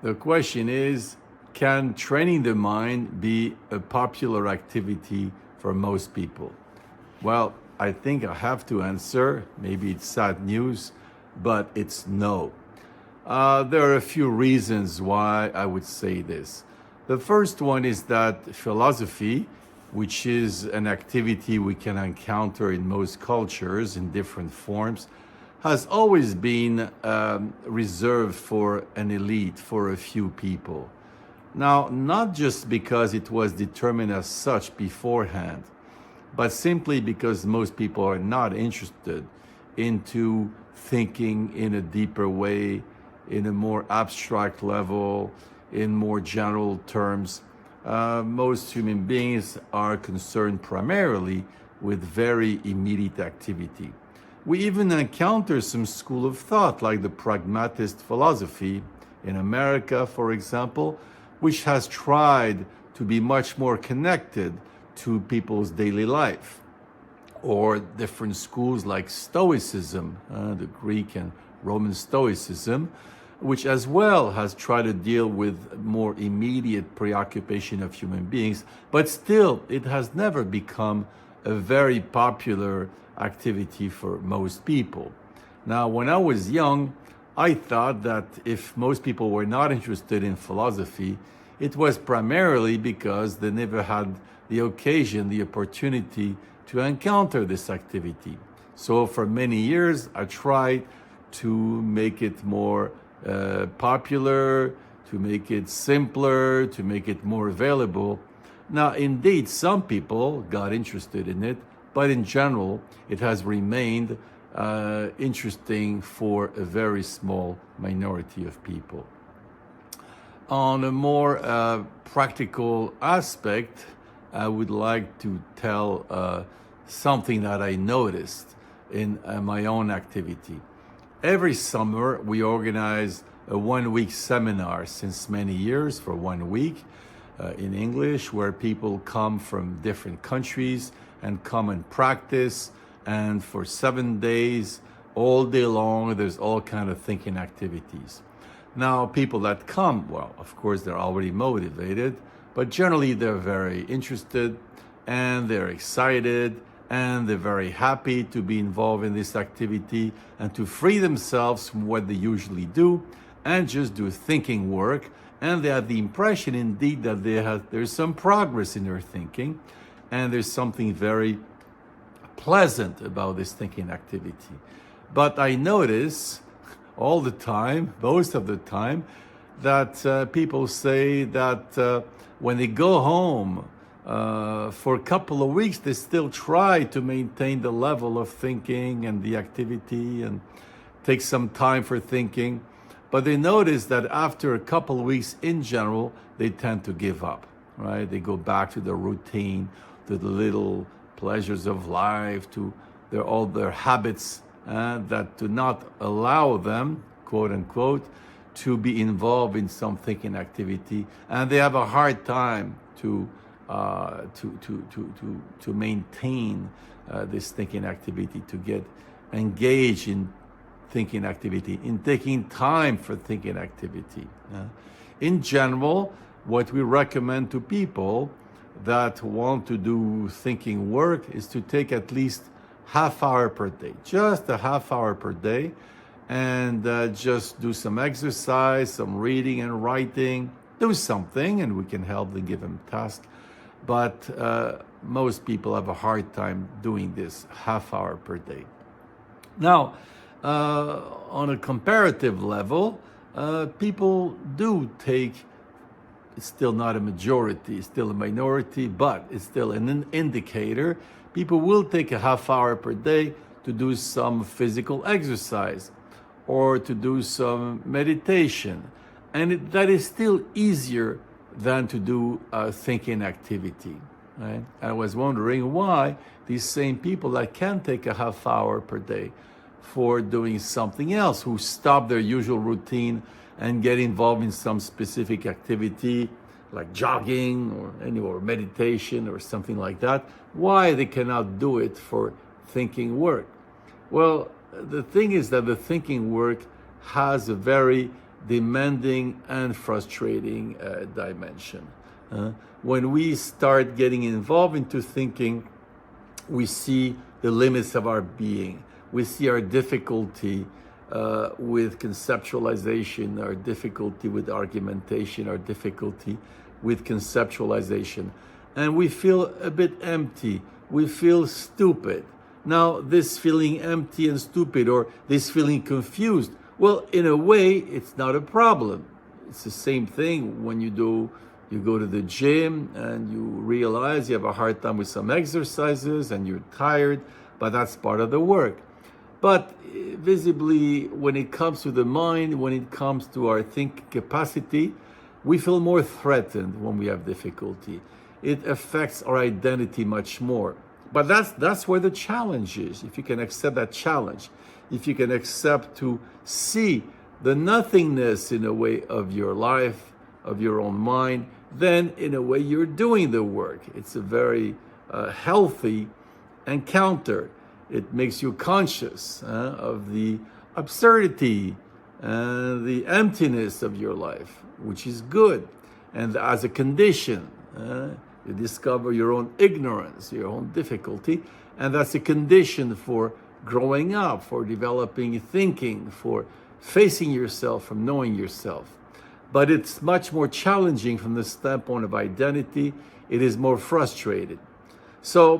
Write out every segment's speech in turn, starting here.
The question is, can training the mind be a popular activity for most people? Well, I think I have to answer. Maybe it's sad news, but it's no. There are a few reasons why I would say this. The first one is that philosophy, which is an activity we can encounter in most cultures in different forms, has always been reserved for an elite, for a few people. Now, not just because it was determined as such beforehand, but simply because most people are not interested into thinking in a deeper way, in a more abstract level, in more general terms. Most human beings are concerned primarily with very immediate activity. We even encounter some school of thought like the pragmatist philosophy in America, for example, which has tried to be much more connected to people's daily life. Or different schools like Stoicism, the Greek and Roman Stoicism, which as well has tried to deal with more immediate preoccupation of human beings, but still it has never become a very popular activity for most people. Now, when I was young, I thought that if most people were not interested in philosophy, it was primarily because they never had the occasion, the opportunity to encounter this activity. So for many years, I tried to make it more popular, to make it simpler, to make it more available. Now, indeed, some people got interested in it, but in general, it has remained interesting for a very small minority of people. On a more practical aspect, I would like to tell something that I noticed in my own activity. Every summer, we organize a one-week seminar since many years for 1 week in English, where people come from different countries and come and practice. And for 7 days, all day long, there's all kind of thinking activities. Now, people that come, well, of course, they're already motivated, but generally they're very interested and they're excited and they're very happy to be involved in this activity and to free themselves from what they usually do and just do thinking work. And they have the impression, indeed, that there's some progress in their thinking and there's something very pleasant about this thinking activity. But I notice all the time, most of the time, that people say that when they go home for a couple of weeks, they still try to maintain the level of thinking and the activity and take some time for thinking. But they notice that after a couple of weeks in general, they tend to give up, right? They go back to the routine, to the little pleasures of life, to all their habits that do not allow them, quote unquote, to be involved in some thinking activity, and they have a hard time to maintain this thinking activity, to get engaged in thinking activity, in taking time for thinking activity. In general, what we recommend to people that want to do thinking work is to take at least half hour per day, just a half hour per day, and just do some exercise, some reading and writing, do something, and we can help them, give them tasks. But most people have a hard time doing this half hour per day. Now, on a comparative level, people do take, it's still not a majority, it's still a minority, but it's still an indicator. People will take a half hour per day to do some physical exercise or to do some meditation. And that is still easier than to do thinking activity, right? I was wondering why these same people that can take a half hour per day for doing something else, who stop their usual routine and get involved in some specific activity like jogging or meditation or something like that, why they cannot do it for thinking work. Well, the thing is that the thinking work has a very demanding and frustrating dimension. When we start getting involved into thinking, we see the limits of our being. We see our difficulty with conceptualization, our difficulty with argumentation, our difficulty with conceptualization. And we feel a bit empty. We feel stupid. Now, this feeling empty and stupid, or this feeling confused, well, in a way, it's not a problem. It's the same thing when you go to the gym and you realize you have a hard time with some exercises and you're tired, but that's part of the work. But visibly, when it comes to the mind, when it comes to our thinking capacity, we feel more threatened when we have difficulty. It affects our identity much more. But that's where the challenge is. If you can accept that challenge, if you can accept to see the nothingness in a way of your life, of your own mind, then in a way you're doing the work. It's a very healthy encounter. It makes you conscious of the absurdity and the emptiness of your life, which is good. And as a condition, you discover your own ignorance, your own difficulty, and that's a condition for growing up, for developing thinking, for facing yourself, from knowing yourself. But it's much more challenging from the standpoint of identity. It is more frustrated. So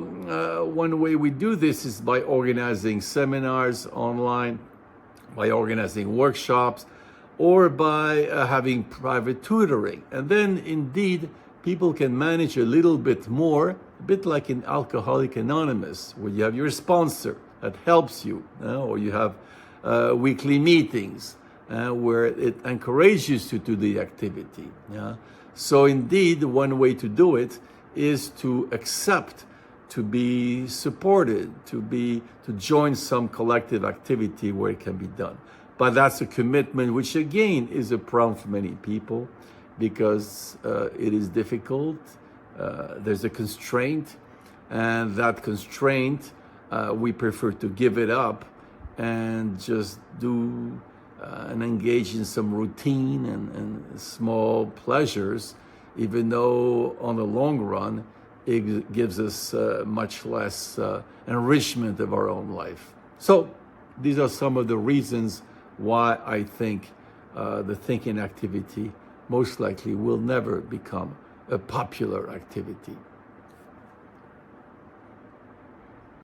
one way we do this is by organizing seminars online, by organizing workshops, or by having private tutoring. And then indeed, people can manage a little bit more, a bit like in Alcoholics Anonymous, where you have your sponsor that helps you, or you have weekly meetings where it encourages you to do the activity. So indeed, one way to do it is to accept, to be supported, to join some collective activity where it can be done. But that's a commitment, which again is a problem for many people, because it is difficult. There's a constraint, and that constraint, we prefer to give it up and just do and engage in some routine and small pleasures, even though on the long run, it gives us much less enrichment of our own life. So these are some of the reasons why I think the thinking activity most likely will never become a popular activity.